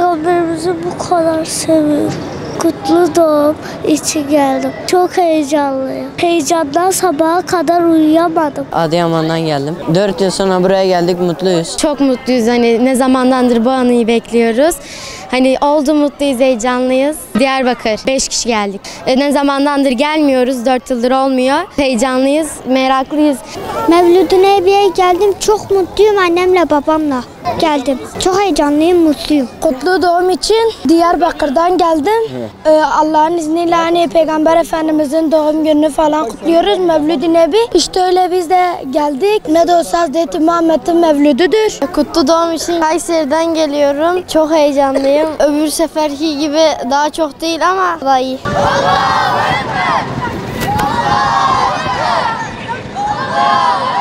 Peygamberimizi bu kadar seviyorum. Kutlu doğum için geldim. Çok heyecanlıyım. Heyecandan sabaha kadar uyuyamadım. Adıyaman'dan geldim. 4 yıl sonra buraya geldik, mutluyuz. Çok mutluyuz. Hani ne zamandandır bu anıyı bekliyoruz. Hani oldu, mutluyuz, heyecanlıyız. Diyarbakır 5 kişi geldik. Ne zamandandır gelmiyoruz. 4 yıldır olmuyor. Heyecanlıyız, meraklıyız. Mevlid-i Nebi'ye geldim. Çok mutluyum, annemle babamla geldim. Çok heyecanlıyım, mutluyum. Kutlu doğum için Diyarbakır'dan geldim. Allah'ın izniyle hani Peygamber Efendimizin doğum gününü falan kutluyoruz. Mevlid-i Nebi. İşte öyle biz de geldik. Ne de olsa Hazreti Muhammed'in mevlüdüdür. Kutlu doğum için Kayseri'den geliyorum. Çok heyecanlıyım. Öbür seferki gibi daha çok değil ama daha iyi. Allahu Ekber! Allahu Ekber! Allahu